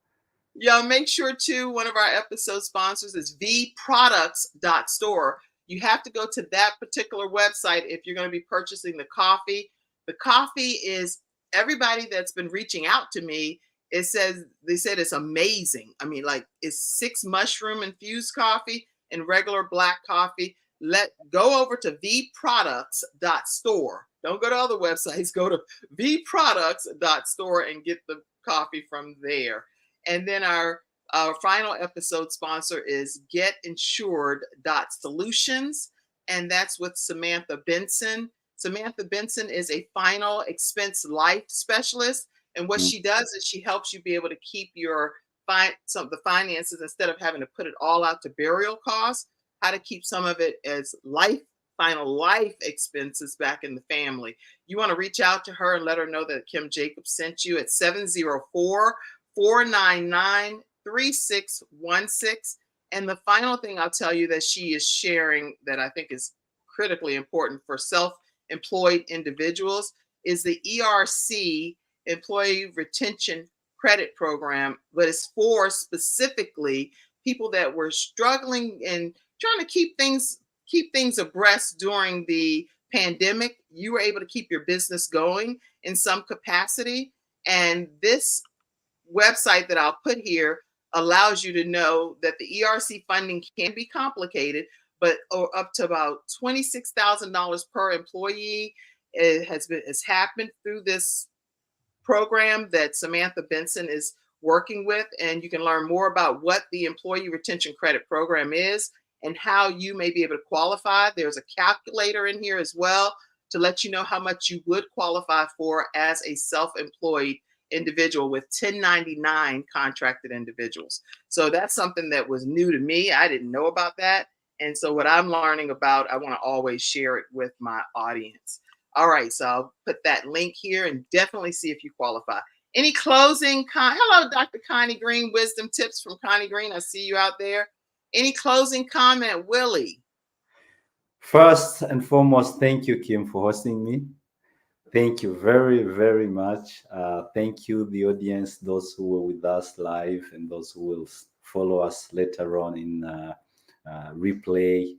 Speaker 1: Yeah, make sure too, one of our episode sponsors is vproducts.store. You have to go to that particular website if you're going to be purchasing the coffee. The coffee is, everybody that's been reaching out to me, they said it's amazing. I mean, like, it's 6 mushroom infused coffee and regular black coffee. Go over to vproducts.store. Don't go to other websites. Go to vproducts.store and get the coffee from there. And then our final episode sponsor is getinsured.solutions, and that's with Samantha Benson. Samantha Benson is a final expense life specialist, and what she does is she helps you be able to keep your some of the finances, instead of having to put it all out to burial costs, how to keep some of it as final life expenses back in the family. You want to reach out to her and let her know that Kim Jacobs sent you at 704-499-3616. And the final thing I'll tell you that she is sharing that I think is critically important for self-employed individuals is the ERC, Employee Retention Credit Program, but it's for specifically people that were struggling and trying to keep things abreast during the pandemic. You were able to keep your business going in some capacity, and this website that I'll put here allows you to know that the ERC funding can be complicated, but up to about $26,000 per employee has happened through this program that Samantha Benson is working with. And you can learn more about what the Employee Retention Credit Program is and how you may be able to qualify. There's a calculator in here as well to let you know how much you would qualify for as a self-employed individual with 1099 contracted individuals. So that's something that was new to me. I didn't know about that. And so what I'm learning about, I want to always share it with my audience. All right, so I'll put that link here and definitely see if you qualify. Any closing? Hello, Dr. Connie Green, Wisdom Tips from Connie Green. I see you out there. Any closing comment, Willie?
Speaker 2: First and foremost, thank you, Kim, for hosting me. Thank you very, very much. Thank you, the audience, those who were with us live and those who will follow us later on in replay.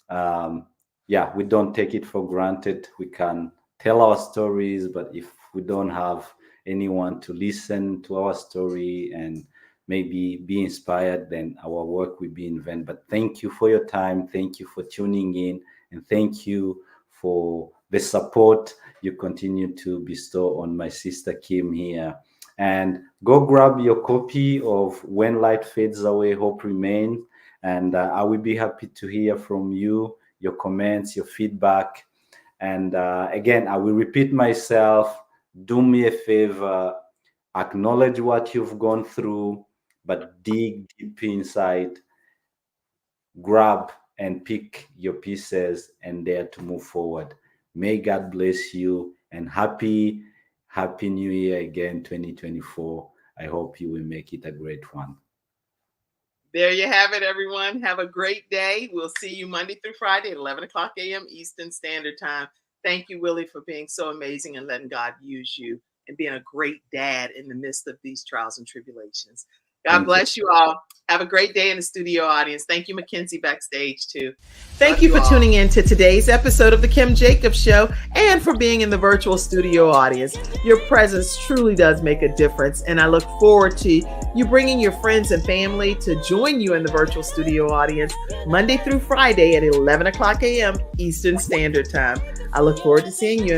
Speaker 2: Yeah, we don't take it for granted. We can tell our stories, but if we don't have anyone to listen to our story and maybe be inspired, then our work will be in vain. But thank you for your time. Thank you for tuning in. And thank you for the support you continue to bestow on my sister Kim here. And go grab your copy of When Light Fades Away, Hope Remains. And I will be happy to hear from you, your comments, your feedback. And again, I will repeat myself. Do me a favor, acknowledge what you've gone through, but dig deep inside, grab and pick your pieces and dare to move forward. May God bless you, and happy New Year again, 2024. I hope you will make it a great one.
Speaker 1: There you have it, everyone. Have a great day. We'll see you Monday through Friday at 11 o'clock a.m. Eastern Standard Time. Thank you, Willie, for being so amazing and letting God use you and being a great dad in the midst of these trials and tribulations. God bless you all. Have a great day in the studio audience. Thank you, Mackenzie, backstage, too. Thank you for tuning in to today's episode of The Kim Jacobs Show and for being in the virtual studio audience. Your presence truly does make a difference, and I look forward to you bringing your friends and family to join you in the virtual studio audience Monday through Friday at 11 o'clock a.m. Eastern Standard Time. I look forward to seeing you.